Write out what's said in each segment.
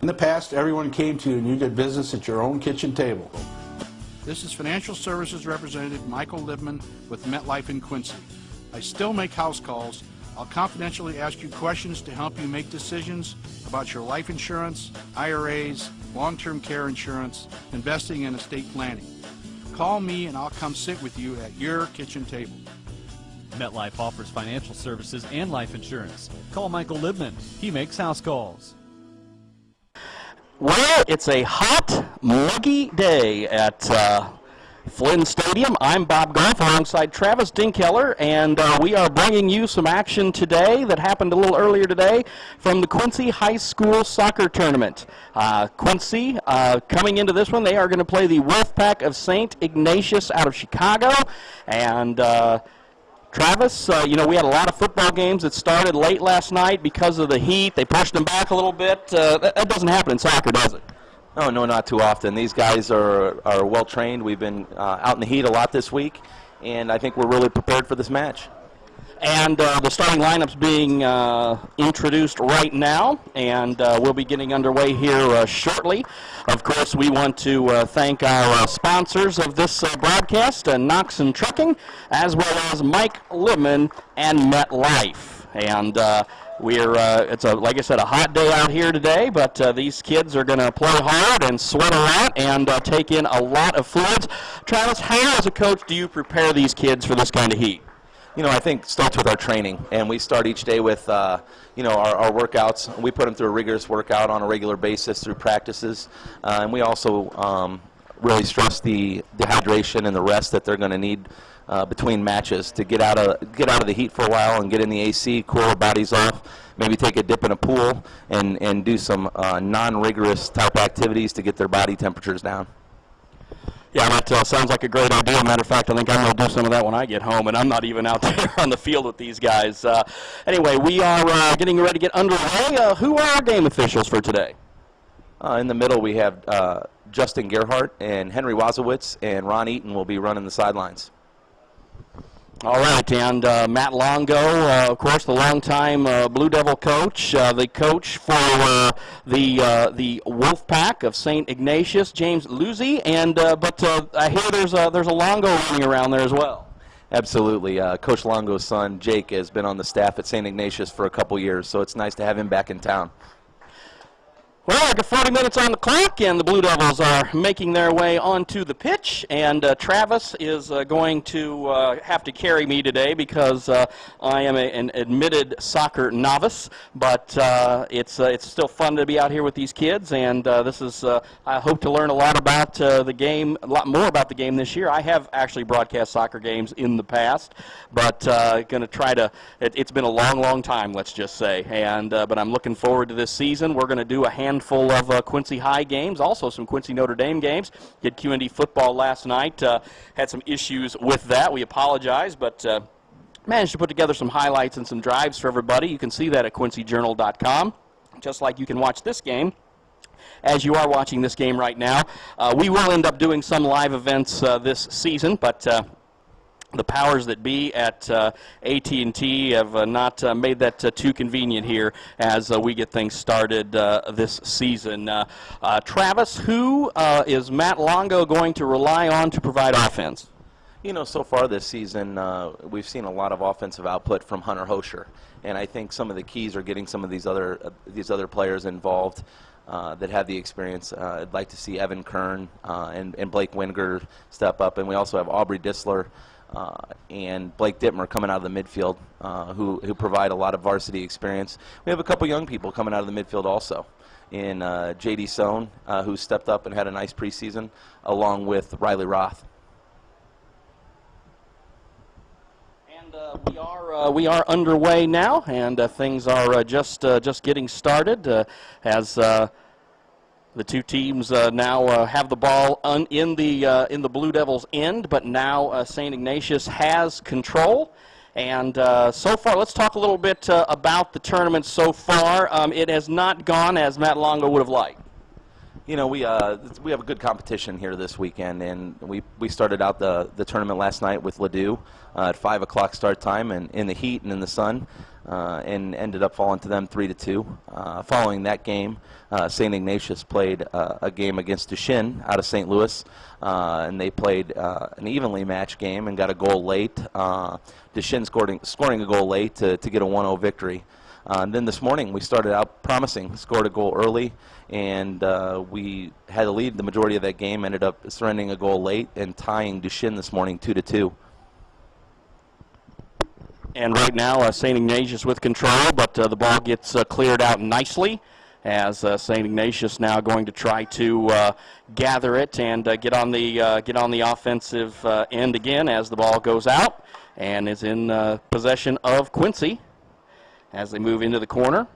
In the past, everyone came to you and you did business at your own kitchen table. This is Financial Services Representative Michael Libman with MetLife in Quincy. I still make house calls. I'll confidentially ask you questions to help you make decisions about your life insurance, IRAs, long-term care insurance, investing and estate planning. Call me and I'll come sit with you at your kitchen table. MetLife offers financial services and life insurance. Call Michael Libman. He makes house calls. Well, it's a hot, muggy day at Flynn Stadium. I'm Bob Goff alongside Travis Dinkeller, and we are bringing you some action today that happened a little earlier today from the Quincy High School Soccer Tournament. Quincy, coming into this one, they are going to play the Wolfpack of St. Ignatius out of Chicago, and Travis, we had a lot of football games that started late last night because of the heat. They pushed them back a little bit. That doesn't happen in soccer, does it? Oh, no, not too often. These guys are well trained. We've been out in the heat a lot this week, and I think we're really prepared for this match. And the starting lineup's being introduced right now, and we'll be getting underway here shortly. Of course, we want to thank our sponsors of this broadcast, Knoxon Trucking, as well as Mike Libman and MetLife. And it's like I said, a hot day out here today, but these kids are going to play hard and sweat a lot and take in a lot of fluids. Travis, how as a coach do you prepare these kids for this kind of heat? I think it starts with our training, and we start each day with, our workouts. We put them through a rigorous workout on a regular basis through practices, and we also really stress the hydration and the rest that they're going to need between matches to get out of the heat for a while and get in the AC, cool their bodies off, maybe take a dip in a pool, and do some non-rigorous type activities to get their body temperatures down. Yeah, that sounds like a great idea. Matter of fact, I think I'm going to do some of that when I get home, and I'm not even out there on the field with these guys. Anyway, we are getting ready to get underway. Who are our game officials for today? In the middle, we have Justin Gerhardt and Henry Wazowitz, and Ron Eaton will be running the sidelines. All right, and Matt Longo, of course, the longtime Blue Devil coach, the coach for the Wolfpack of St. Ignatius, James Luzzi, and but I hear there's a Longo running around there as well. Absolutely. Coach Longo's son, Jake, has been on the staff at St. Ignatius for a couple years, so it's nice to have him back in town. Well, I got 40 minutes on the clock, and the Blue Devils are making their way onto the pitch, and Travis is going to have to carry me today because I am an admitted soccer novice, but it's still fun to be out here with these kids, and this is I hope to learn a lot about the game, a lot more about the game this year. I have actually broadcast soccer games in the past, but going to try to. It's been a long time, let's just say, and but I'm looking forward to this season. We're going to do a handful of Quincy High games, also some Quincy Notre Dame games. Did QND football last night. Had some issues with that. We apologize, but managed to put together some highlights and some drives for everybody. You can see that at quincyjournal.com, just like you can watch this game as you are watching this game right now. We will end up doing some live events this season, but the powers that be at AT&T have not made that too convenient here as we get things started this season. Travis, who is Matt Longo going to rely on to provide offense? So far this season, we've seen a lot of offensive output from Hunter Hosher, and I think some of the keys are getting some of these other players involved that have the experience. I'd like to see Evan Kern and Blake Winger step up, and we also have Aubrey Disler and Blake Dittmer coming out of the midfield who provide a lot of varsity experience. We have a couple young people coming out of the midfield also in J.D. Sohn, who stepped up and had a nice preseason, along with Riley Roth. And we are underway now, and things are just getting started as the two teams now have the ball in the Blue Devils' end, but now St. Ignatius has control. And so far, let's talk a little bit about the tournament so far. It has not gone as Matt Longo would have liked. You know, we have a good competition here this weekend, and we started out the tournament last night with Ladue at 5 o'clock start time, and in the heat and in the sun, and ended up falling to them 3-2. Following that game, St. Ignatius played a game against Duchesne out of St. Louis, and they played an evenly matched game and got a goal late. Duchesne scoring a goal late to get a 1-0 victory. And then this morning we started out promising, scored a goal early, and we had a lead the majority of that game, ended up surrendering a goal late and tying Duchesne this morning 2-2. And right now St. Ignatius with control, but the ball gets cleared out nicely as St. Ignatius now going to try to gather it and get on the offensive end again as the ball goes out and is in possession of Quincy as they move into the corner.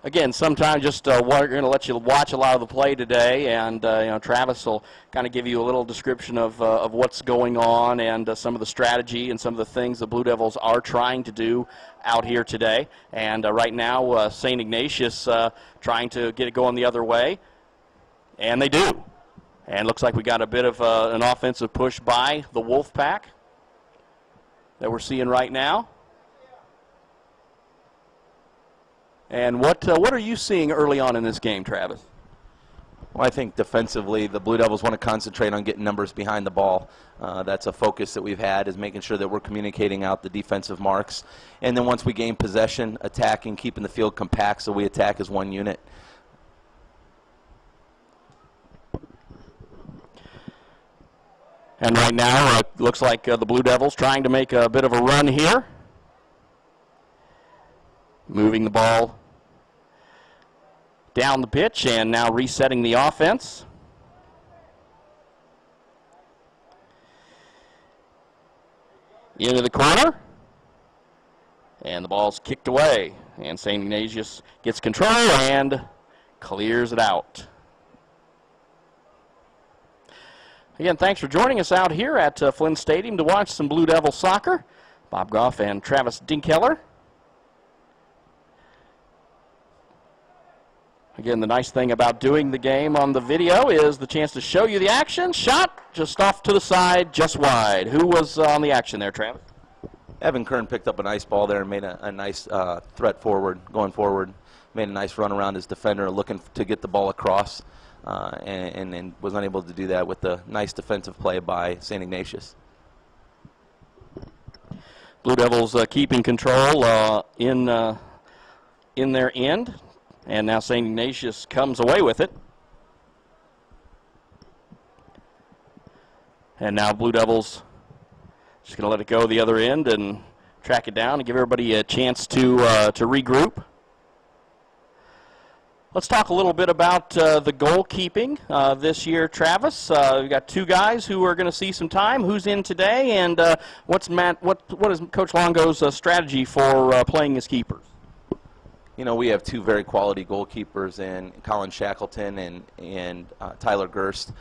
Again, sometimes just we're going to let you watch a lot of the play today, and Travis will kind of give you a little description of what's going on and some of the strategy and some of the things the Blue Devils are trying to do out here today. And right now, St. Ignatius trying to get it going the other way, and they do. And looks like we got a bit of an offensive push by the Wolfpack that we're seeing right now. And what are you seeing early on in this game, Travis? Well, I think defensively the Blue Devils want to concentrate on getting numbers behind the ball. That's a focus that we've had, is making sure that we're communicating out the defensive marks. And then once we gain possession, attacking, keeping the field compact so we attack as one unit. And right now, it looks like the Blue Devils trying to make a bit of a run here. Moving the ball down the pitch and now resetting the offense. Into the corner. And the ball's kicked away. And St. Ignatius gets control and clears it out. Again, thanks for joining us out here at Flynn Stadium to watch some Blue Devil soccer. Bob Goff and Travis Dinkheller. Again, the nice thing about doing the game on the video is the chance to show you the action. Shot just off to the side, just wide. Who was on the action there, Travis? Evan Kern picked up a nice ball there and made a nice threat forward, going forward. Made a nice run around his defender, looking to get the ball across. And was unable to do that with the nice defensive play by St. Ignatius. Blue Devils keeping control in their end, and now St. Ignatius comes away with it. And now Blue Devils just going to let it go the other end and track it down and give everybody a chance to regroup. Let's talk a little bit about the goalkeeping this year, Travis. We've got two guys who are going to see some time. Who's in today, and what is Coach Longo's strategy for playing his keepers? You know, we have two very quality goalkeepers in Colin Shackleton and Tyler Gerst.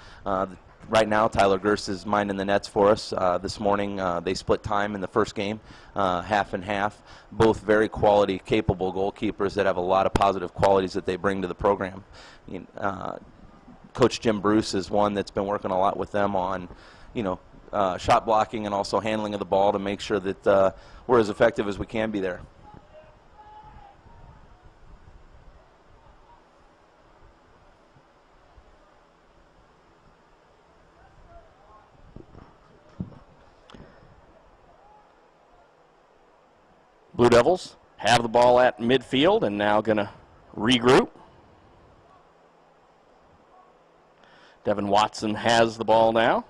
Right now, Tyler Gerst is minding the nets for us. This morning, they split time in the first game, half and half. Both very quality, capable goalkeepers that have a lot of positive qualities that they bring to the program. Coach Jim Bruce is one that's been working a lot with them on, shot blocking and also handling of the ball to make sure that we're as effective as we can be there. Blue Devils have the ball at midfield and now going to regroup. Devin Watson has the ball now.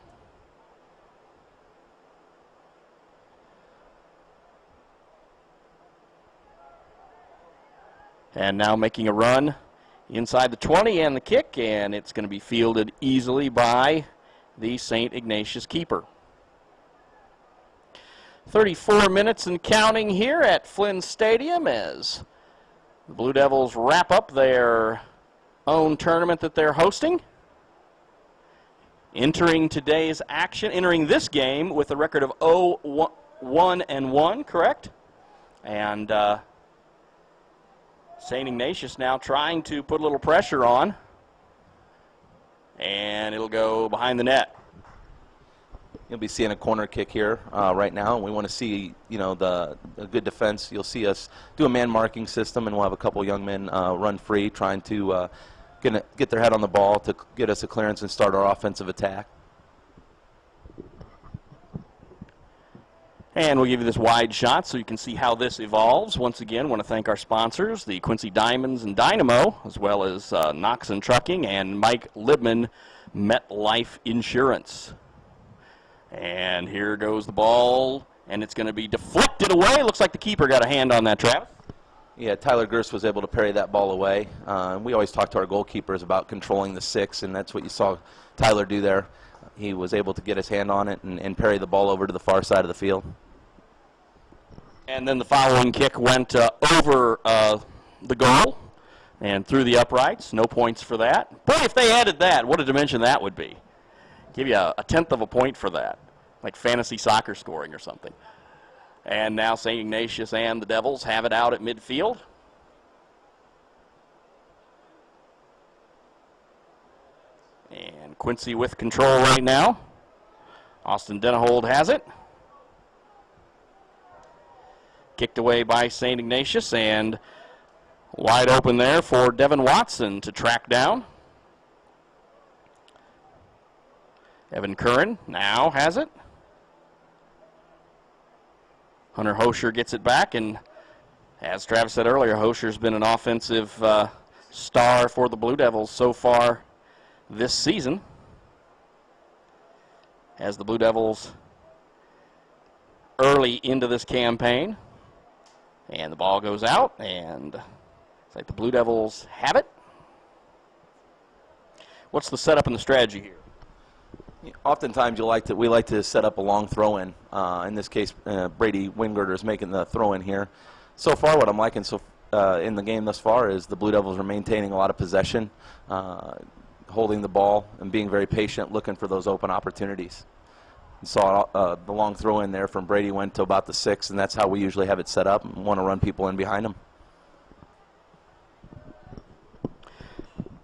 And now making a run inside the 20 and the kick, and it's going to be fielded easily by the St. Ignatius keeper. 34 minutes and counting here at Flynn Stadium as the Blue Devils wrap up their own tournament that they're hosting. Entering today's action, entering this game with a record of 0-1-1, correct? And St. Ignatius now trying to put a little pressure on. And it'll go behind the net. You'll be seeing a corner kick here right now, and we want to see, a good defense. You'll see us do a man marking system, and we'll have a couple young men run free, trying to get their head on the ball to get us a clearance and start our offensive attack. And we'll give you this wide shot so you can see how this evolves. Once again, want to thank our sponsors, the Quincy Diamonds and Dynamo, as well as Knox and Trucking, and Mike Libman, MetLife Insurance. And here goes the ball, and it's going to be deflected away. Looks like the keeper got a hand on that, Travis. Yeah, Tyler Gerst was able to parry that ball away. We always talk to our goalkeepers about controlling the 6, and that's what you saw Tyler do there. He was able to get his hand on it and parry the ball over to the far side of the field. And then the following kick went over the goal and through the uprights. No points for that. Boy, if they added that, what a dimension that would be. Give you a tenth of a point for that, like fantasy soccer scoring or something. And now St. Ignatius and the Devils have it out at midfield. And Quincy with control right now. Austin Denahold has it. Kicked away by St. Ignatius, and wide open there for Devin Watson to track down. Evan Curran now has it. Hunter Hosher gets it back, and as Travis said earlier, Hosher's been an offensive star for the Blue Devils so far this season, as the Blue Devils early into this campaign. And the ball goes out, and it's like the Blue Devils have it. What's the setup and the strategy here? Oftentimes we like to set up a long throw-in. In this case, Brady Wingirter is making the throw-in here. So far, what I'm liking in the game thus far is the Blue Devils are maintaining a lot of possession, holding the ball, and being very patient, looking for those open opportunities. You saw the long throw in there from Brady went to about the 6, and that's how we usually have it set up and want to run people in behind them.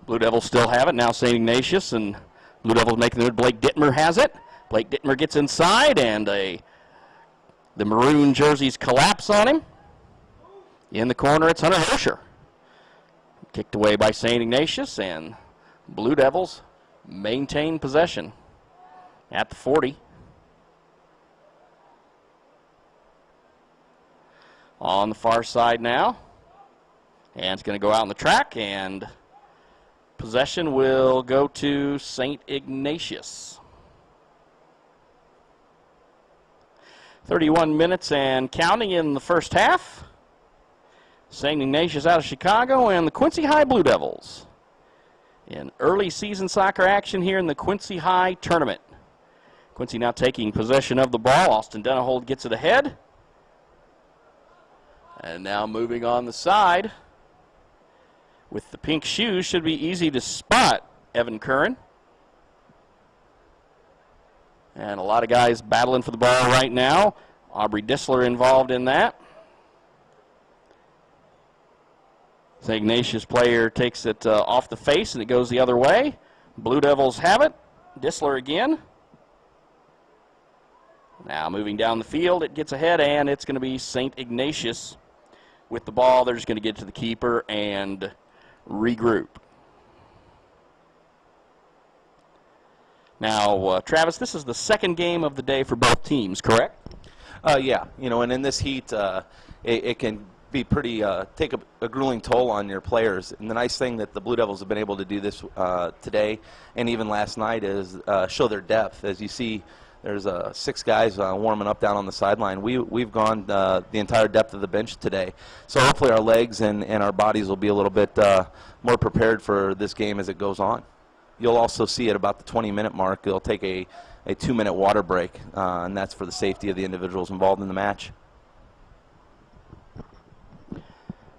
Blue Devils still have it. Now St. Ignatius, and Blue Devils making the move. Blake Dittmer has it. Blake Dittmer gets inside, and the maroon jerseys collapse on him. In the corner, it's Hunter Hosher. Kicked away by St. Ignatius, and Blue Devils maintain possession at the 40. On the far side now, and it's going to go out on the track, and possession will go to St. Ignatius. 31 minutes and counting in the first half. St. Ignatius out of Chicago and the Quincy High Blue Devils in early season soccer action here in the Quincy High tournament. Quincy now taking possession of the ball. Austin Denahold gets it ahead. And now moving on the side with the pink shoes, should be easy to spot Evan Curran. And a lot of guys battling for the ball right now. Aubrey Dissler involved in that. St. Ignatius player takes it off the face, and it goes the other way. Blue Devils have it. Dissler again. Now moving down the field, it gets ahead, and it's going to be St. Ignatius with the ball. They're just going to get to the keeper and regroup. Now, Travis, this is the second game of the day for both teams, correct? Yeah, and in this heat, it can be pretty take a grueling toll on your players. And the nice thing that the Blue Devils have been able to do this today and even last night is show their depth. As you see, there's 6 guys warming up down on the sideline. We've gone the entire depth of the bench today. So hopefully our legs and our bodies will be a little bit more prepared for this game as it goes on. You'll also see at about the 20-minute mark, they'll take a 2-minute water break, and that's for the safety of the individuals involved in the match.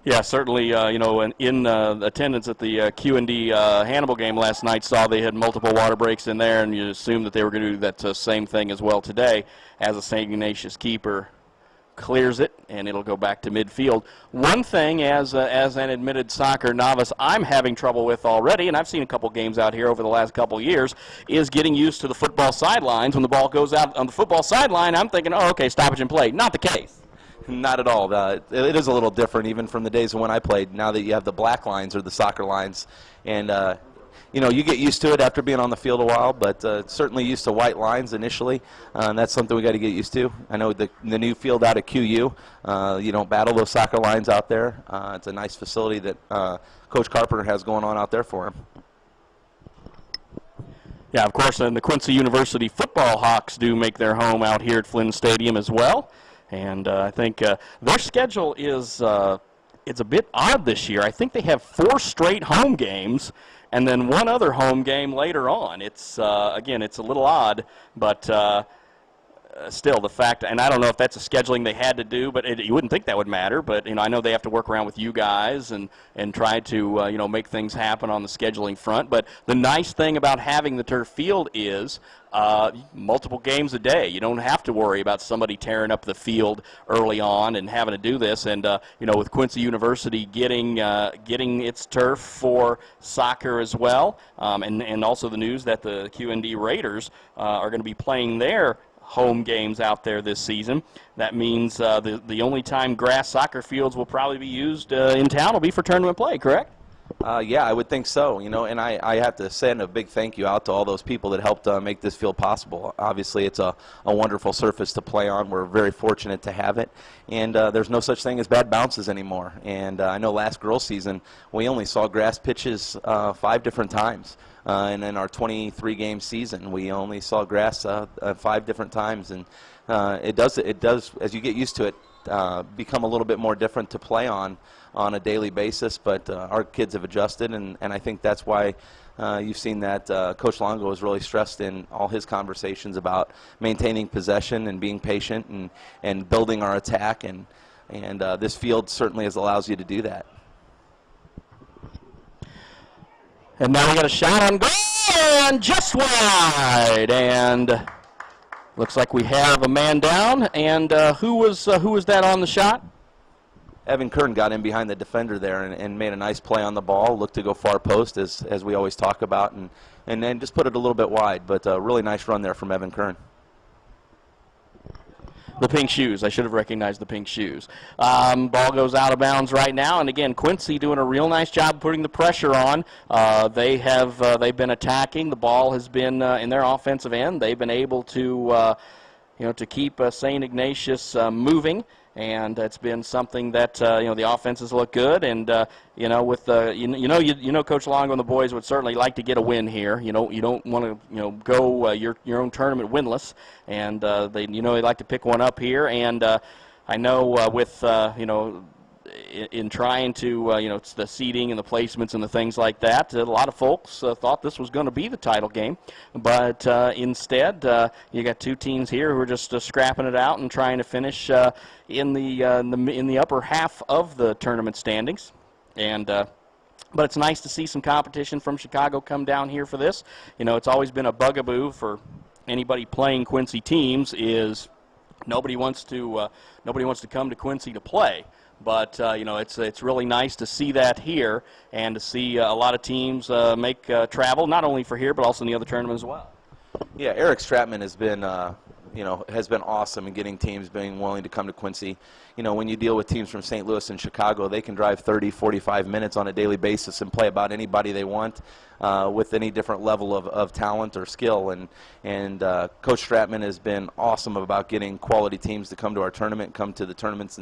Yeah, certainly, in attendance at the Q&D Hannibal game last night, saw they had multiple water breaks in there, and you assume that they were going to do that same thing as well today as a St. Ignatius keeper clears it, and it'll go back to midfield. One thing, as an admitted soccer novice, I'm having trouble with already, and I've seen a couple games out here over the last couple years, is getting used to the football sidelines. When the ball goes out on the football sideline, I'm thinking, oh, okay, stoppage and play. Not the case. Not at all. It is a little different even from the days when I played. Now that you have the black lines or the soccer lines, and you know, you get used to it after being on the field a while, but certainly used to white lines initially, and that's something we got to get used to. I know the new field out at QU, you don't battle those soccer lines out there. It's a nice facility that Coach Carpenter has going on out there for him. Yeah, of course, and the Quincy University football Hawks do make their home out here at Flynn Stadium as well, and I think their schedule is it's a bit odd this year. I think they have 4 straight home games, and then one other home game later on. It's again, it's a little odd, but still the fact, and I don't know if that's a scheduling they had to do, but you wouldn't think that would matter. But I know they have to work around with you guys and try to make things happen on the scheduling front. But the nice thing about having the turf field is multiple games a day. You don't have to worry about somebody tearing up the field early on and having to do this. And with Quincy University getting its turf for soccer as well, and also the news that the QND Raiders are going to be playing their home games out there this season. That means the only time grass soccer fields will probably be used in town will be for tournament play, correct? Yeah, I would think so. And I have to send a big thank you out to all those people that helped make this field possible. Obviously, it's a wonderful surface to play on. We're very fortunate to have it. And there's no such thing as bad bounces anymore. And I know last girls' season, we only saw grass pitches 5 different times. And in our 23-game season, we only saw grass 5 different times. And it does, as you get used to it, become a little bit more different to play on a daily basis. But our kids have adjusted, and I think that's why you've seen that Coach Longo has really stressed in all his conversations about maintaining possession and being patient and building our attack. And this field certainly allows you to do that. And now we got a shot on goal, and just wide. And looks like we have a man down. And who was that on the shot? Evan Kern got in behind the defender there and made a nice play on the ball. Looked to go far post, as we always talk about, and then just put it a little bit wide. But a really nice run there from Evan Kern. The pink shoes. I should have recognized the pink shoes. Ball goes out of bounds right now, and again, Quincy doing a real nice job putting the pressure on. They've been attacking. The ball has been in their offensive end. They've been able to to keep St. Ignatius moving. And it's been something that the offenses look good, and with Coach Longo and the boys would certainly like to get a win here. You don't want to go your own tournament winless, and they like to pick one up here. And I know with in trying to it's the seeding and the placements and the things like that, a lot of folks thought this was going to be the title game, but instead you got 2 teams here who are just scrapping it out and trying to finish in the upper half of the tournament standings. And but it's nice to see some competition from Chicago come down here for this. It's always been a bugaboo for anybody playing Quincy teams is nobody wants to come to Quincy to play. But it's really nice to see that here and to see a lot of teams make travel, not only for here but also in the other tournament as well. Yeah, Eric Stratman has been awesome in getting teams being willing to come to Quincy. When you deal with teams from St. Louis and Chicago, they can drive 30, 45 minutes on a daily basis and play about anybody they want with any different level of talent or skill. And Coach Stratman has been awesome about getting quality teams to come to our tournament, come to the tournaments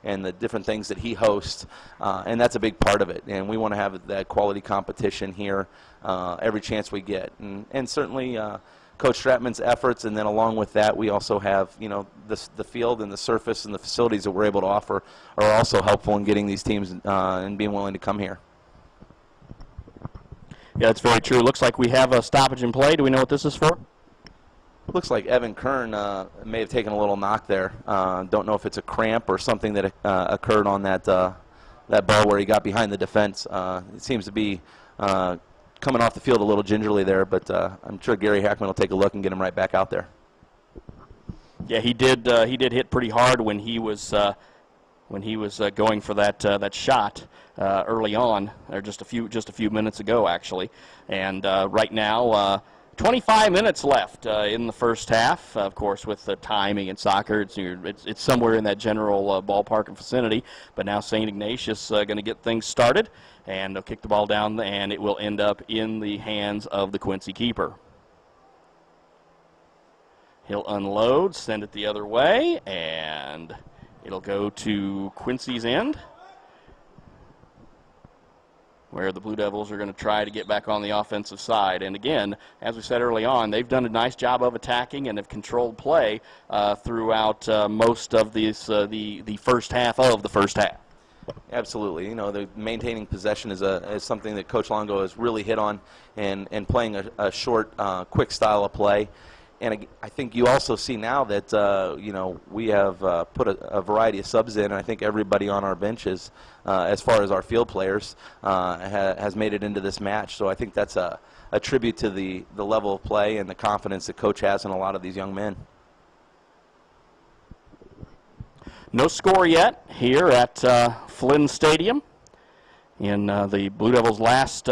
and the different things that he hosts, and that's a big part of it. And we want to have that quality competition here every chance we get. And certainly Coach Stratman's efforts, and then along with that, we also have the field and the surface and the facilities that we're able to offer are also helpful in getting these teams and being willing to come here. Yeah, that's very true. Looks like we have a stoppage in play. Do we know what this is for? Looks like Evan Kern may have taken a little knock there. Don't know if it's a cramp or something that occurred on that ball where he got behind the defense. It seems to be coming off the field a little gingerly there, but I'm sure Gary Hackman will take a look and get him right back out there. Yeah, he did hit pretty hard when he was going for that shot early on, or just a few minutes ago actually. And right now, 25 minutes left in the first half. Of course, with the timing in soccer, it's somewhere in that general ballpark and vicinity. But now St. Ignatius going to get things started, and they'll kick the ball down, and it will end up in the hands of the Quincy keeper. He'll unload, send it the other way, and it'll go to Quincy's end, where the Blue Devils are going to try to get back on the offensive side. And again, as we said early on, they've done a nice job of attacking and have controlled play throughout most of the first half of the first half. Absolutely. You know, the maintaining possession is something that Coach Longo has really hit on, and playing a short, quick style of play. And I think you also see now that, you know, we have put a variety of subs in, and I think everybody on our benches, as far as our field players, has made it into this match. So I think that's a tribute to the level of play and the confidence that Coach has in a lot of these young men. No score yet here at Flynn Stadium in the Blue Devils' last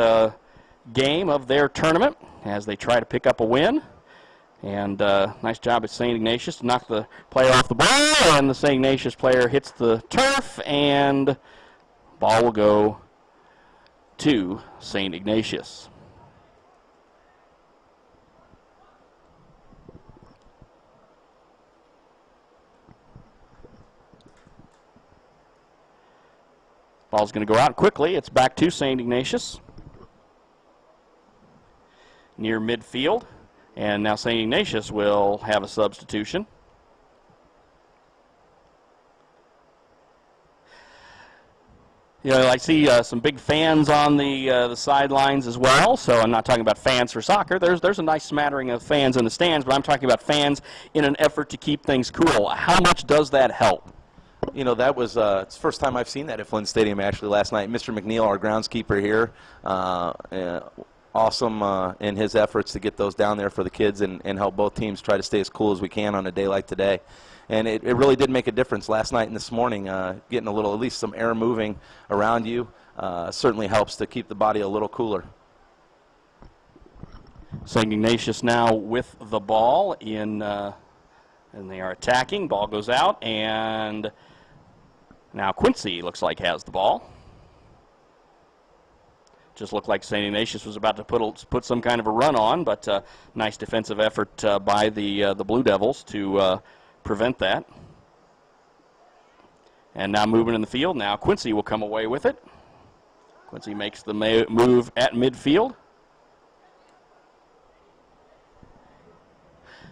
game of their tournament as they try to pick up a win. And nice job at St. Ignatius to knock the player off the ball, and the St. Ignatius player hits the turf, and ball will go to St. Ignatius. Ball's going to go out quickly. It's back to St. Ignatius near midfield. And now St. Ignatius will have a substitution. You know, I see some big fans on the sidelines as well. So I'm not talking about fans for soccer. There's a nice smattering of fans in the stands, but I'm talking about fans in an effort to keep things cool. How much does that help? You know, that was it's the first time I've seen that at Flynn Stadium actually last night. Mr. McNeil, our groundskeeper here, awesome in his efforts to get those down there for the kids and help both teams try to stay as cool as we can on a day like today. And it really did make a difference last night and this morning. Getting a little, at least some air moving around you certainly helps to keep the body a little cooler. St. Ignatius now with the ball in, and they are attacking. Ball goes out, and now Quincy looks like has the ball. Just looked like St. Ignatius was about to put some kind of a run on, but nice defensive effort by the Blue Devils to prevent that. And now moving in the field. Now Quincy will come away with it. Quincy makes the move at midfield.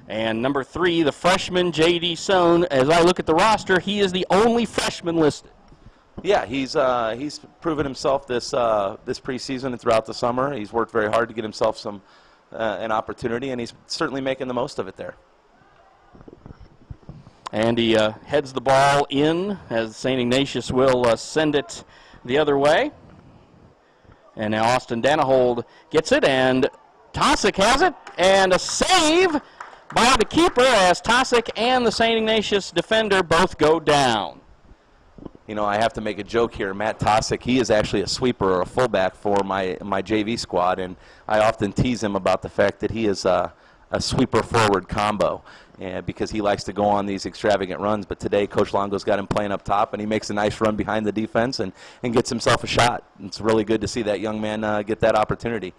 And number 3, the freshman J.D. Sohn. As I look at the roster, he is the only freshman listed. Yeah, he's proven himself this preseason and throughout the summer. He's worked very hard to get himself an opportunity, and he's certainly making the most of it there. And he heads the ball in as St. Ignatius will send it the other way. And now Austin Danahold gets it, and Tosick has it, and a save by the keeper as Tosick and the St. Ignatius defender both go down. You know, I have to make a joke here. Matt Tosick, he is actually a sweeper or a fullback for my JV squad, and I often tease him about the fact that he is a sweeper-forward combo because he likes to go on these extravagant runs. But today, Coach Longo's got him playing up top, and he makes a nice run behind the defense and gets himself a shot. It's really good to see that young man get that opportunity.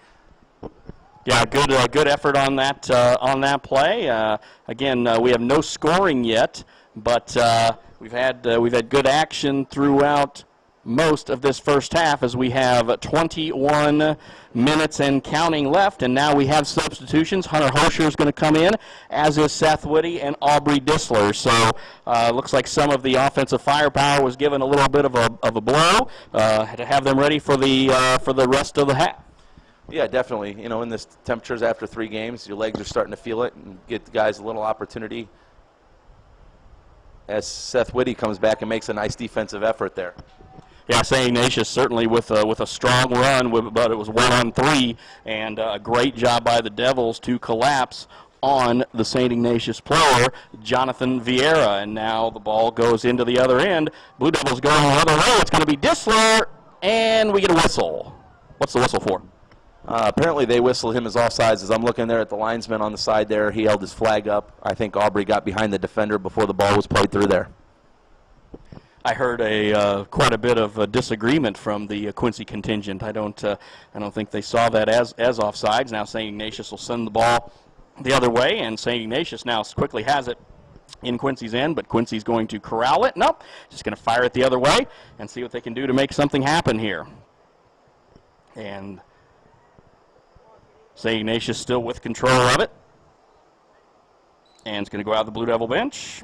Yeah, good effort on that play. Again, we have no scoring yet, but we've had good action throughout most of this first half as we have 21 minutes and counting left, and now we have substitutions. Hunter Hosher is going to come in, as is Seth Whitty and Aubrey Dissler. So looks like some of the offensive firepower was given a little bit of a blow to have them ready for the rest of the half. Yeah, definitely. You know, in this temperatures after 3 games, your legs are starting to feel it and get the guys a little opportunity as Seth Whitty comes back and makes a nice defensive effort there. Yeah, St. Ignatius certainly with a strong run, but it was 1-on-3, and a great job by the Devils to collapse on the St. Ignatius player, Jonathan Vieira. And now the ball goes into the other end. Blue Devils going the other way. It's going to be Dissler, and we get a whistle. What's the whistle for? Apparently they whistled him as offsides. As I'm looking there at the linesman on the side there, he held his flag up. I think Aubrey got behind the defender before the ball was played through there. I heard quite a bit of disagreement from the Quincy contingent. I don't think they saw that as offsides. Now St. Ignatius will send the ball the other way, and St. Ignatius now quickly has it in Quincy's end, but Quincy's going to corral it. Nope, just going to fire it the other way and see what they can do to make something happen here. And St. Ignatius still with control of it, and it's going to go out of the Blue Devil bench.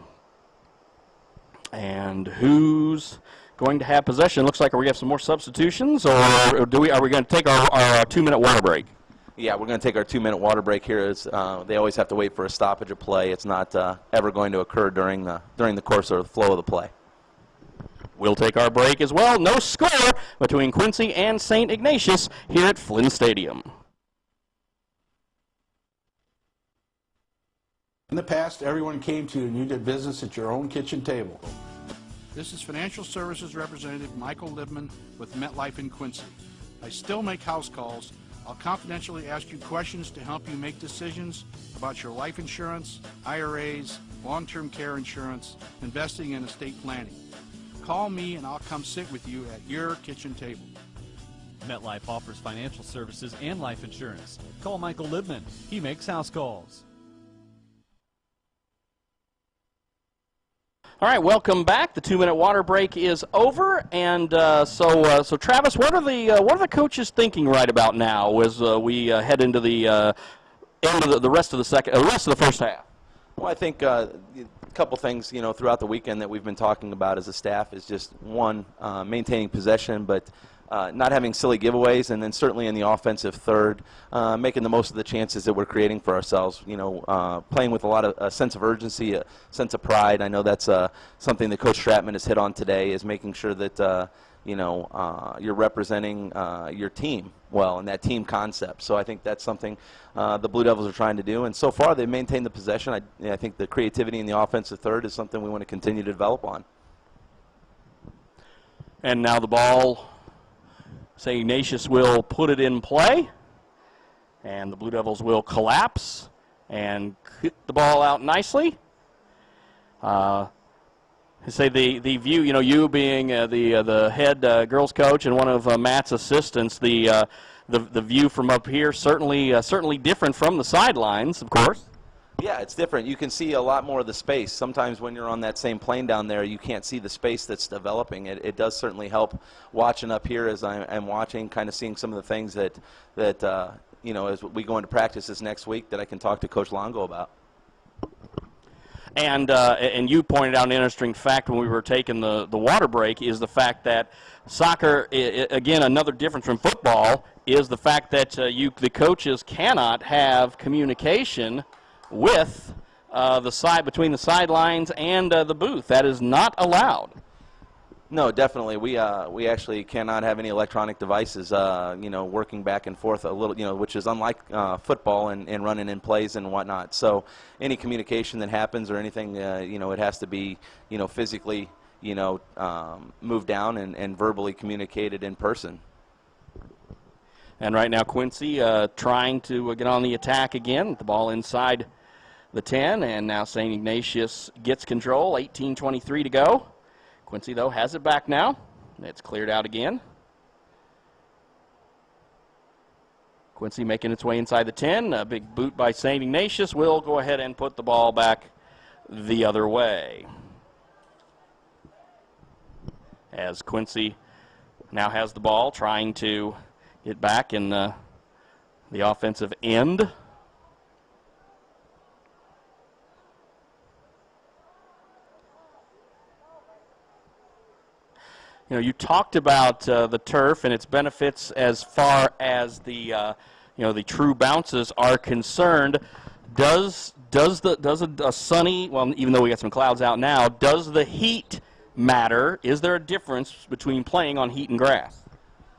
And who's going to have possession? Looks like we have some more substitutions, or are we going to take our 2-minute water break? Yeah, we're going to take our 2-minute water break here. They always have to wait for a stoppage of play. It's not ever going to occur during the course or the flow of the play. We'll take our break as well. No score between Quincy and St. Ignatius here at Flynn Stadium. In the past, everyone came to you and you did business at your own kitchen table. This is Financial Services Representative Michael Libman with MetLife in Quincy. I still make house calls. I'll confidentially ask you questions to help you make decisions about your life insurance, IRAs, long-term care insurance, investing and estate planning. Call me and I'll come sit with you at your kitchen table. MetLife offers financial services and life insurance. Call Michael Libman. He makes house calls. All right, welcome back. The 2-minute water break is over, and so Travis, what are the coaches thinking right about now as we head into the end of the rest of the first half? Well, I think a couple things throughout the weekend that we've been talking about as a staff is just one, maintaining possession, but not having silly giveaways, and then certainly in the offensive third, making the most of the chances that we're creating for ourselves. Playing with a lot of a sense of urgency, a sense of pride. I know that's something that Coach Stratman has hit on today, is making sure that you're representing your team well, and that team concept. So I think that's something the Blue Devils are trying to do, and so far they've maintained the possession. I think the creativity in the offensive third is something we want to continue to develop on. And now the ball. St. Ignatius will put it in play, and the Blue Devils will collapse and hit the ball out nicely. I say the view, you being the head girls coach and one of Matt's assistants, the view from up here certainly different from the sidelines, of course. Yeah, it's different. You can see a lot more of the space. Sometimes when you're on that same plane down there, you can't see the space that's developing. It does certainly help watching up here as I'm watching, kind of seeing some of the things that as we go into practice this next week that I can talk to Coach Longo about. And you pointed out an interesting fact when we were taking the water break is the fact that soccer, again, another difference from football, is the fact that the coaches cannot have communication with between the sidelines and the booth. That is not allowed. No, definitely. We actually cannot have any electronic devices, working back and forth a little, which is unlike football and running in plays and whatnot. So any communication that happens or anything, it has to be, physically, moved down and verbally communicated in person. And right now Quincy trying to get on the attack again. The ball inside the 10, and now St. Ignatius gets control. 18:23 to go. Quincy, though, has it back now. It's cleared out again. Quincy making its way inside the 10. A big boot by St. Ignatius will go ahead and put the ball back the other way. As Quincy now has the ball, trying to get back in the offensive end. You talked about the turf and its benefits as far as the true bounces are concerned. Does a sunny, well, even though we got some clouds out now, does the heat matter? Is there a difference between playing on heat and grass?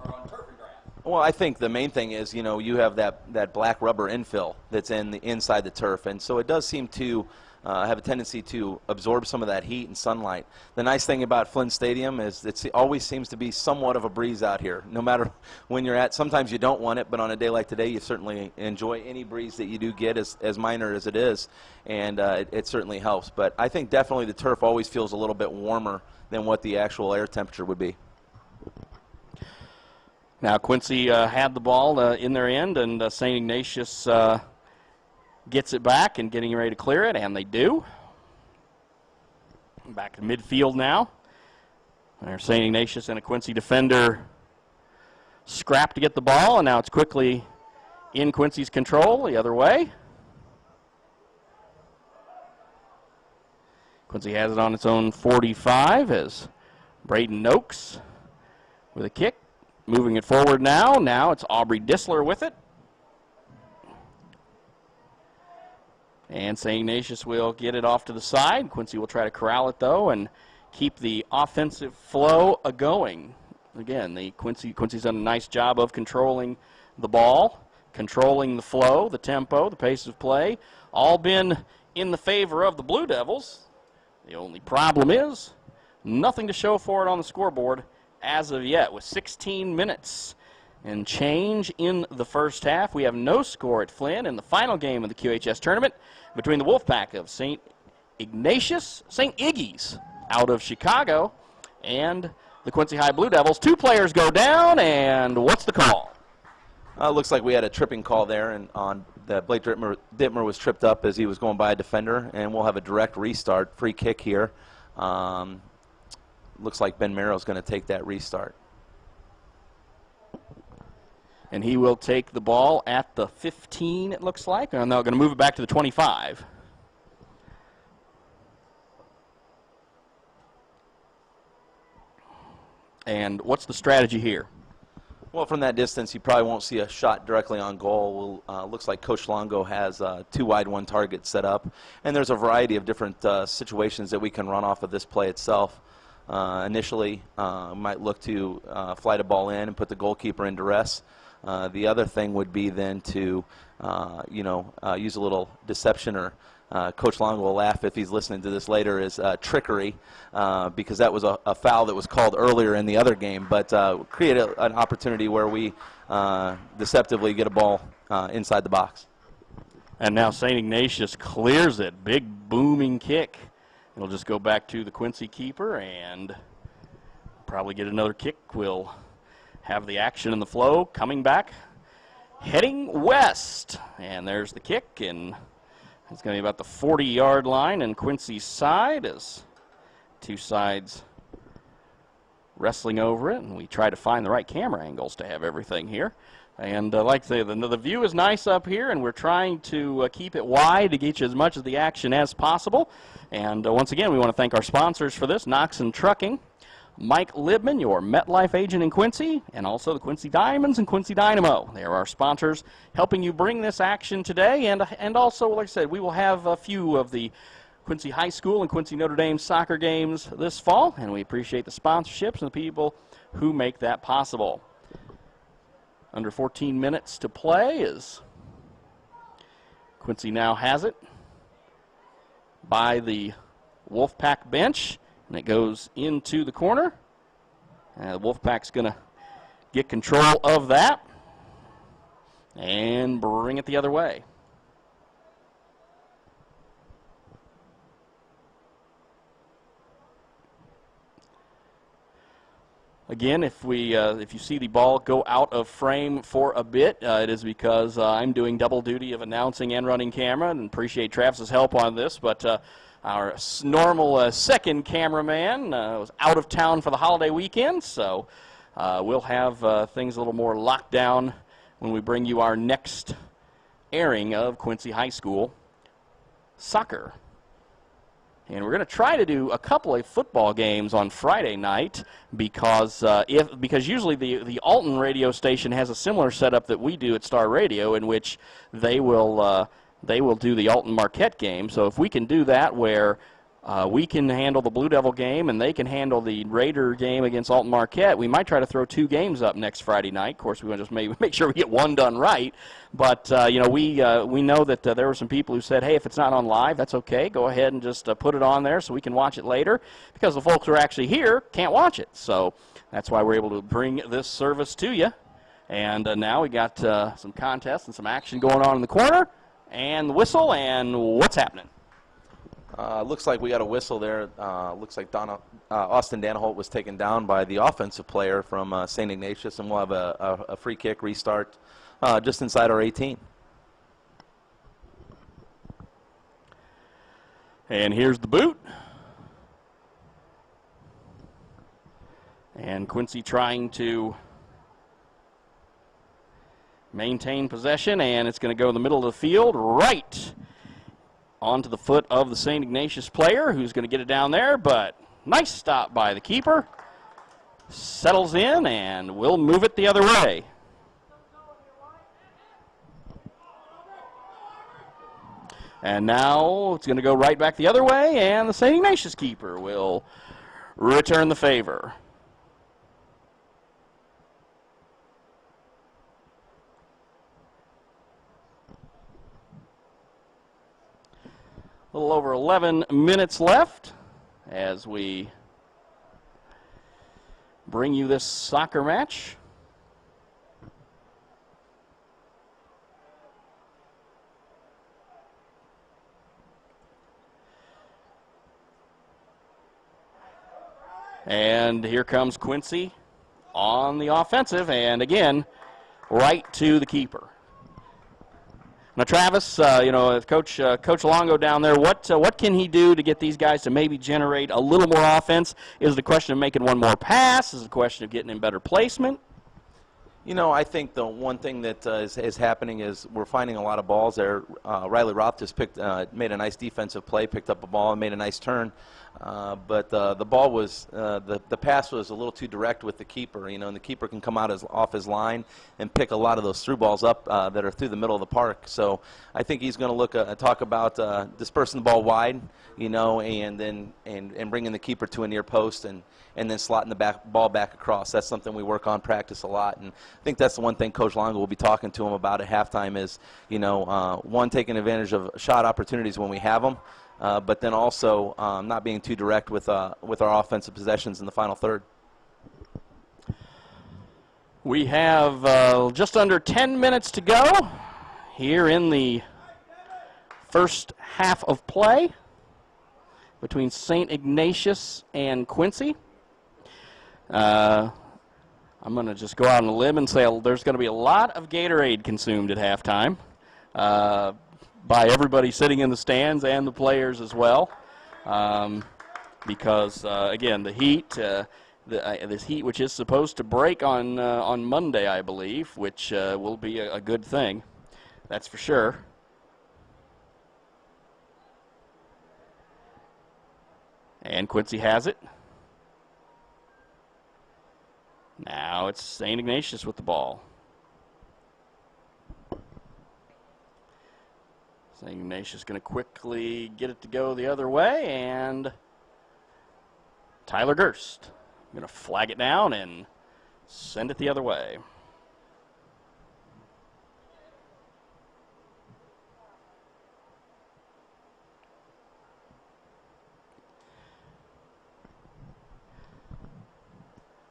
Or on turf and grass? Well, I think the main thing is, you have that black rubber infill that's inside the turf, and so it does seem to have a tendency to absorb some of that heat and sunlight. The nice thing about Flynn Stadium is it always seems to be somewhat of a breeze out here, no matter when you're at. Sometimes you don't want it, but on a day like today, you certainly enjoy any breeze that you do get, as minor as it is, and it certainly helps. But I think definitely the turf always feels a little bit warmer than what the actual air temperature would be. Now Quincy had the ball in their end, and St. Ignatius gets it back and getting ready to clear it, and they do. Back to midfield now. There's St. Ignatius and a Quincy defender scrap to get the ball, and now it's quickly in Quincy's control the other way. Quincy has it on its own 45 as Braden Noakes with a kick. Moving it forward now. Now it's Aubrey Dissler with it. And St. Ignatius will get it off to the side. Quincy will try to corral it, though, and keep the offensive flow going. Again, Quincy's done a nice job of controlling the ball, controlling the flow, the tempo, the pace of play, all been in the favor of the Blue Devils. The only problem is nothing to show for it on the scoreboard as of yet. With 16 minutes and change in the first half, we have no score at Flynn in the final game of the QHS tournament between the Wolfpack of St. Iggy's out of Chicago and the Quincy High Blue Devils. 2 players go down, and what's the call? Looks like we had a tripping call there, and on that Blake Dittmer was tripped up as he was going by a defender, and we'll have a direct restart, free kick here. Looks like Ben Merrill's going to take that restart. And he will take the ball at the 15, it looks like. And they're going to move it back to the 25. And what's the strategy here? Well, from that distance, you probably won't see a shot directly on goal. Looks like Coach Longo has 2 wide, 1 target set up. And there's a variety of different situations that we can run off of this play itself. Initially, might look to flight a ball in and put the goalkeeper in duress. The other thing would be then to, use a little deception, or Coach Long will laugh if he's listening to this later, is trickery, because that was a foul that was called earlier in the other game, but create an opportunity where we deceptively get a ball inside the box. And now St. Ignatius clears it. Big booming kick. It'll just go back to the Quincy keeper and probably get another kick. We'll have the action and the flow coming back, heading west. And there's the kick, and it's going to be about the 40-yard line and Quincy's side, as 2 sides wrestling over it. And we try to find the right camera angles to have everything here. And like I say, the view is nice up here, and we're trying to keep it wide to get you as much of the action as possible. And once again, we want to thank our sponsors for this, Knoxon Trucking, Mike Libman, your MetLife agent in Quincy, and also the Quincy Diamonds and Quincy Dynamo. They are our sponsors helping you bring this action today. And also, like I said, we will have a few of the Quincy High School and Quincy Notre Dame soccer games this fall, and we appreciate the sponsorships and the people who make that possible. Under 14 minutes to play as Quincy now has it by the Wolfpack bench, and it goes into the corner. The Wolfpack's going to get control of that and bring it the other way. Again, if you see the ball go out of frame for a bit, it is because I'm doing double duty of announcing and running camera, and appreciate Travis's help on this. But our normal second cameraman was out of town for the holiday weekend, so we'll have things a little more locked down when we bring you our next airing of Quincy High School soccer. And we're going to try to do a couple of football games on Friday night because usually the Alton radio station has a similar setup that we do at Star Radio, in which they will do the Alton Marquette game. So if we can do that, where we can handle the Blue Devil game and they can handle the Raider game against Alton Marquette, we might try to throw 2 games up next Friday night. Of course, we want to just make sure we get one done right. But, we know that there were some people who said, hey, if it's not on live, that's okay. Go ahead and just put it on there so we can watch it later, because the folks who are actually here can't watch it. So that's why we're able to bring this service to you. And now we got some contests and some action going on in the corner, and the whistle, and what's happening? Looks like we got a whistle there. Looks like Austin Danaholt was taken down by the offensive player from St. Ignatius, and we'll have a free kick restart just inside our 18. And here's the boot. And Quincy trying to maintain possession, and it's going to go in the middle of the field, right onto the foot of the St. Ignatius player, who's going to get it down there, but nice stop by the keeper. Settles in, and we'll move it the other way. And now it's going to go right back the other way, and the St. Ignatius keeper will return the favor. A little over 11 minutes left as we bring you this soccer match. And here comes Quincy on the offensive, and again, right to the keeper. Now, Travis, Coach Longo down there, what can he do to get these guys to maybe generate a little more offense? Is it a question of making one more pass? Is it a question of getting in better placement? I think the one thing that is happening is we're finding a lot of balls there. Riley Roth just made a nice defensive play, picked up a ball, and made a nice turn. But the ball was the pass was a little too direct with the keeper, and the keeper can come out off his line and pick a lot of those through balls up that are through the middle of the park. So I think he's going to talk about dispersing the ball wide, and then bringing the keeper to a near post and then slotting the ball back across. That's something we work on, practice a lot, and I think that's the one thing Coach Longo will be talking to him about at halftime is, one, taking advantage of shot opportunities when we have them. But then also not being too direct with our offensive possessions in the final third. We have just under 10 minutes to go here in the first half of play between St. Ignatius and Quincy. I'm going to just go out on a limb and say there's going to be a lot of Gatorade consumed at halftime. By everybody sitting in the stands and the players as well, because again, the heat, this heat, which is supposed to break on Monday, I believe, which will be a good thing, that's for sure. And Quincy has it. Now it's St. Ignatius with the ball. St. Ignatius going to quickly get it to go the other way, and Tyler Gerst going to flag it down and send it the other way.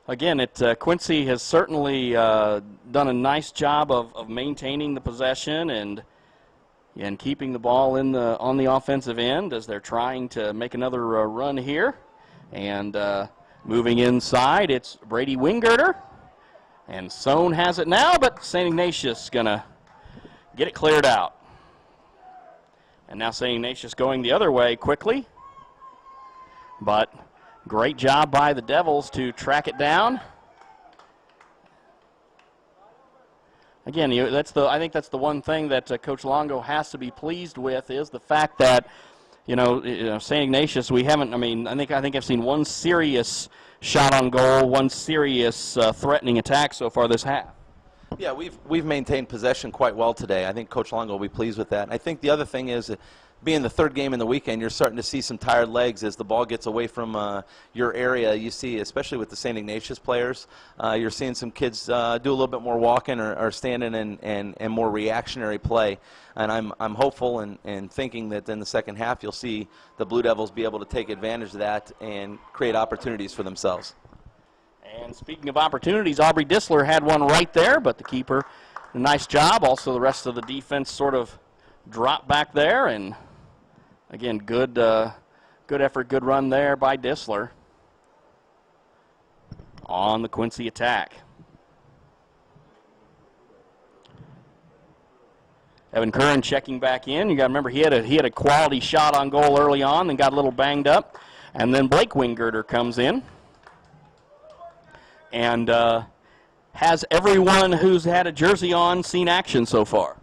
Again, Quincy has certainly done a nice job of maintaining the possession and keeping the ball on the offensive end as they're trying to make another run here. And moving inside, it's Brady Wingirter. And Sohn has it now, but St. Ignatius going to get it cleared out. And now St. Ignatius going the other way quickly. But great job by the Devils to track it down. Again, I think that's the one thing that Coach Longo has to be pleased with is the fact that, St. Ignatius, we haven't. I think I've seen one serious shot on goal, one serious threatening attack so far this half. Yeah, we've maintained possession quite well today. I think Coach Longo will be pleased with that. I think the other thing is that being the third game in the weekend, you're starting to see some tired legs as the ball gets away from your area. You see, especially with the St. Ignatius players, you're seeing some kids do a little bit more walking or standing and more reactionary play. And I'm hopeful and thinking that in the second half you'll see the Blue Devils be able to take advantage of that and create opportunities for themselves. And speaking of opportunities, Aubrey Dissler had one right there, but the keeper, a nice job. Also, the rest of the defense sort of dropped back there, and again, good effort, good run there by Dissler on the Quincy attack. Evan Curran checking back in. You got to remember he had a quality shot on goal early on, then got a little banged up, and then Blake Wingirter comes in and has everyone who's had a jersey on seen action so far.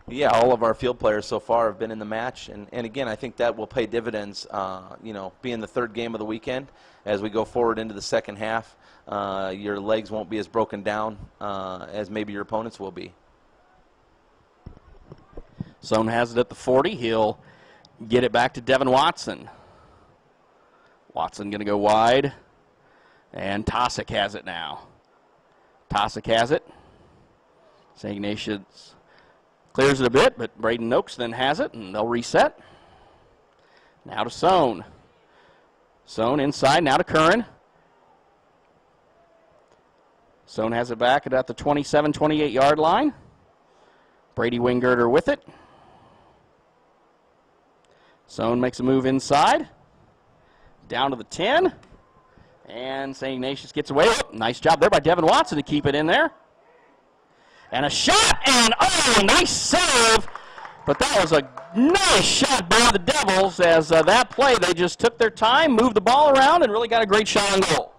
Yeah, all of our field players so far have been in the match, and again, I think that will pay dividends, being the third game of the weekend. As we go forward into the second half, your legs won't be as broken down as maybe your opponents will be. Sohn has it at the 40. He'll get it back to Devin Watson. Watson going to go wide, and Tosick has it now. Tosick has it. St. Ignatius clears it a bit, but Braden Noakes then has it, and they'll reset. Now to Sohn. Sohn inside, now to Curran. Sohn has it back at the 27, 28-yard line. Brady Wingirter with it. Sohn makes a move inside. Down to the 10. And St. Ignatius gets away. Nice job there by Devin Watson to keep it in there. And a shot, and oh, nice save. But that was a nice shot by the Devils as that play, they just took their time, moved the ball around, and really got a great shot on goal.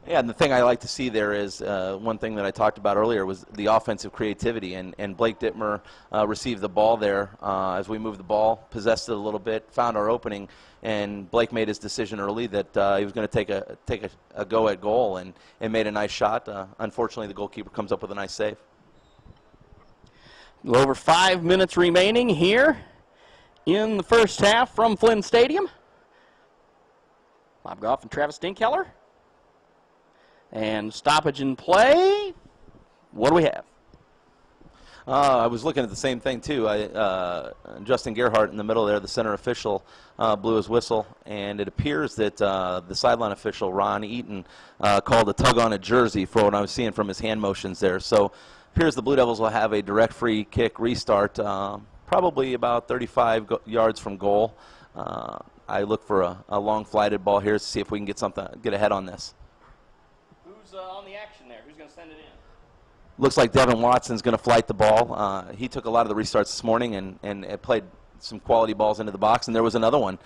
Yeah, and the thing I like to see there is one thing that I talked about earlier was the offensive creativity, and Blake Dittmer received the ball there as we moved the ball, possessed it a little bit, found our opening, and Blake made his decision early that he was going to take a go at goal and made a nice shot. Unfortunately, the goalkeeper comes up with a nice save. A little over 5 minutes remaining here in the first half from Flynn Stadium. Bob Goff and Travis Dinkheller. And stoppage in play. What do we have? I was looking at the same thing, too. Justin Gerhardt in the middle there, the center official, blew his whistle, and it appears that the sideline official, Ron Eaton, called a tug on a jersey for what I was seeing from his hand motions there. So appears the Blue Devils will have a direct free kick restart, probably about 35 yards from goal. I look for a long flighted ball here to see if we can get ahead on this. Who's on the action there? Who's going to send it in? Looks like Devin Watson's going to flight the ball. He took a lot of the restarts this morning and played some quality balls into the box, and there was another one.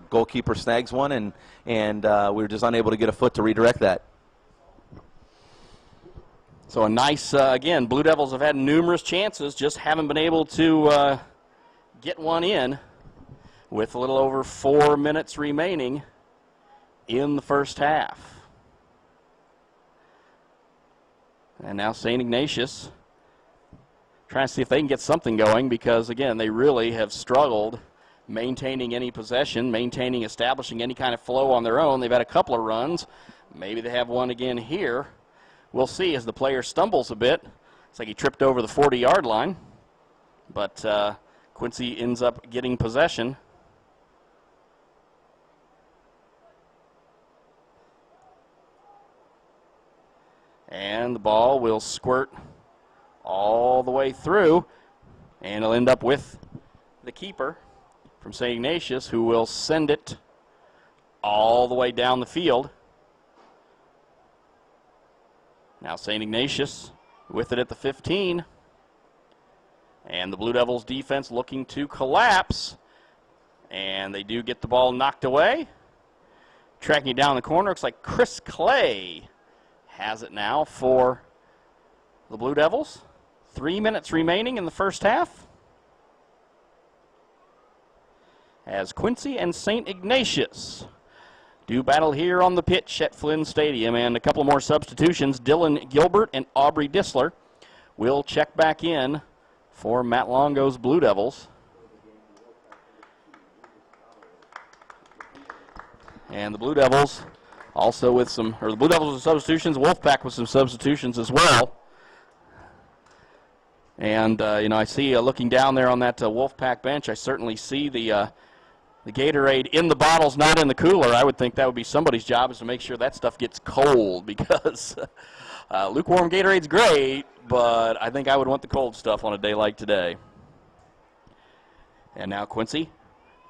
Goalkeeper snags one, and we were just unable to get a foot to redirect that. So a nice, again, Blue Devils have had numerous chances, just haven't been able to get one in with a little over 4 minutes remaining in the first half. And now St. Ignatius trying to see if they can get something going because, again, they really have struggled maintaining any possession, establishing any kind of flow on their own. They've had a couple of runs. Maybe they have one again here. We'll see as the player stumbles a bit. It's like he tripped over the 40-yard line. But Quincy ends up getting possession. And the ball will squirt all the way through, and it'll end up with the keeper from St. Ignatius, who will send it all the way down the field. Now St. Ignatius with it at the 15. And the Blue Devils defense looking to collapse. And they do get the ball knocked away. Tracking it down the corner, looks like Chris Clay has it now for the Blue Devils. 3 minutes remaining in the first half, as Quincy and St. Ignatius do battle here on the pitch at Flynn Stadium. And a couple more substitutions. Dylan Gilbert and Aubrey Dissler will check back in for Matt Longo's Blue Devils. And the Blue Devils also with the Blue Devils with substitutions, Wolfpack with some substitutions as well. And, I see looking down there on that Wolfpack bench, I certainly see the Gatorade in the bottles, not in the cooler. I would think that would be somebody's job, is to make sure that stuff gets cold, because lukewarm Gatorade's great, but I think I would want the cold stuff on a day like today. And now Quincy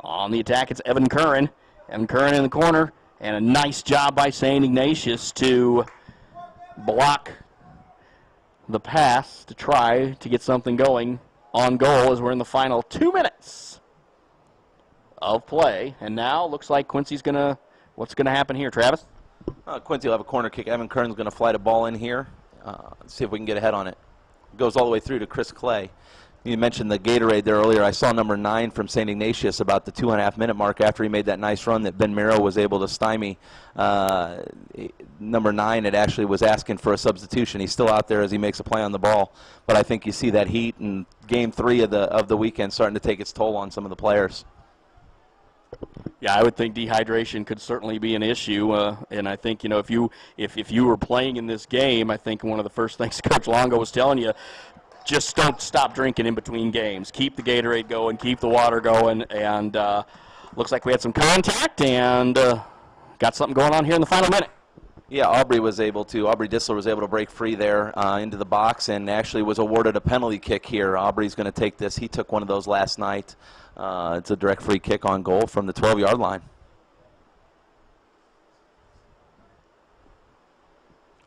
on the attack. It's Evan Curran. Evan Curran in the corner, and a nice job by St. Ignatius to block the pass to try to get something going on goal as we're in the final 2 minutes of play. And now looks like Quincy's what's going to happen here, Travis? Quincy will have a corner kick. Evan Kern's going to fly the ball in here. See if we can get ahead on it. Goes all the way through to Chris Clay. You mentioned the Gatorade there earlier. I saw number 9 from St. Ignatius about the 2.5-minute mark after he made that nice run that Ben Miro was able to stymie. Number 9 actually was asking for a substitution. He's still out there as he makes a play on the ball. But I think you see that heat in Game 3 of the weekend starting to take its toll on some of the players. Yeah, I would think dehydration could certainly be an issue, and I think if you were playing in this game, I think one of the first things Coach Longo was telling you, just don't stop drinking in between games. Keep the Gatorade going, keep the water going, and looks like we had some contact and got something going on here in the final minute. Yeah, Aubrey Dissler was able to break free there into the box and actually was awarded a penalty kick here. Aubrey's going to take this. He took one of those last night. It's a direct free kick on goal from the 12-yard line.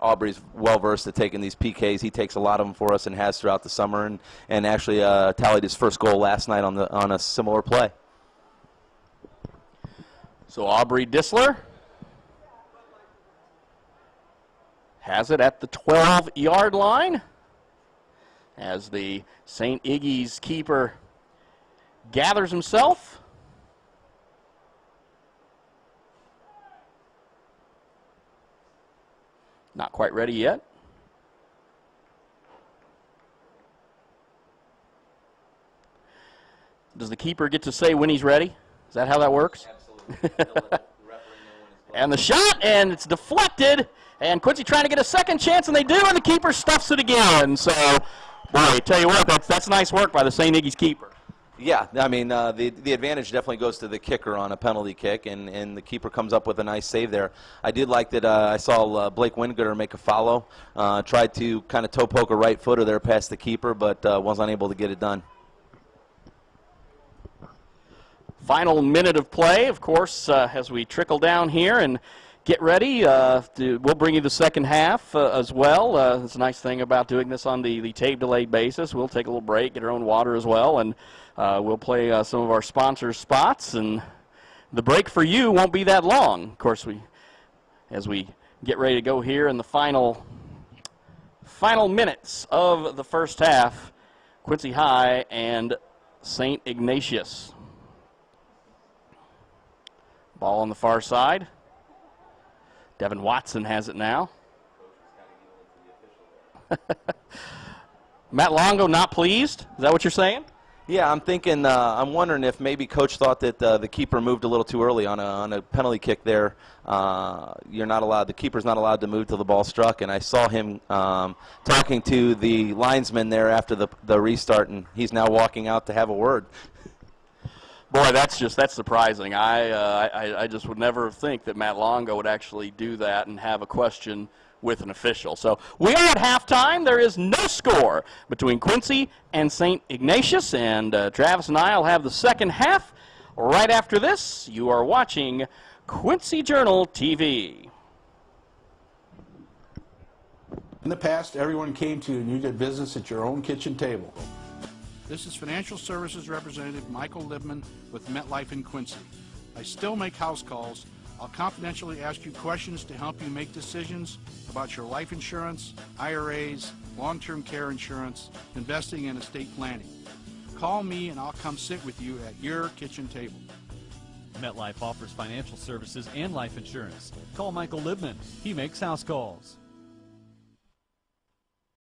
Aubrey's well-versed at taking these PKs. He takes a lot of them for us and has throughout the summer, and actually tallied his first goal last night on a similar play. So Aubrey Dissler has it at the 12-yard line as the St. Iggy's keeper gathers himself. Not quite ready yet. Does the keeper get to say when he's ready? Is that how that works? Absolutely. And the shot, and it's deflected. And Quincy trying to get a second chance, and they do, and the keeper stuffs it again. So, boy, I tell you what, that's nice work by the St. Iggy's keeper. Yeah, I mean, the advantage definitely goes to the kicker on a penalty kick, and the keeper comes up with a nice save there. I did like that I saw Blake Wingooder make a follow, tried to kind of toe poke a right footer there past the keeper, but was unable to get it done. Final minute of play, of course, as we trickle down here and get ready. We'll bring you the second half as well. It's a nice thing about doing this on the tape-delayed basis. We'll take a little break, get our own water as well, and we'll play some of our sponsors' spots. And the break for you won't be that long. Of course, as we get ready to go here in the final minutes of the first half, Quincy High and St. Ignatius. Ball on the far side. Devin Watson has it now. Matt Longo not pleased? Is that what you're saying? Yeah, I'm thinking. I'm wondering if maybe Coach thought that the keeper moved a little too early on a penalty kick there. You're not allowed. The keeper's not allowed to move till the ball struck. And I saw him talking to the linesman there after the restart, and he's now walking out to have a word. Boy, that's surprising. I just would never think that Matt Longo would actually do that and have a question with an official. So we are at halftime. There is no score between Quincy and St. Ignatius, and Travis and I will have the second half right after this. You are watching Quincy Journal TV. In the past, everyone came to you and you did business at your own kitchen table. This is Financial Services Representative Michael Libman with MetLife in Quincy. I still make house calls. I'll confidentially ask you questions to help you make decisions about your life insurance, IRAs, long-term care insurance, investing, and estate planning. Call me and I'll come sit with you at your kitchen table. MetLife offers financial services and life insurance. Call Michael Libman. He makes house calls.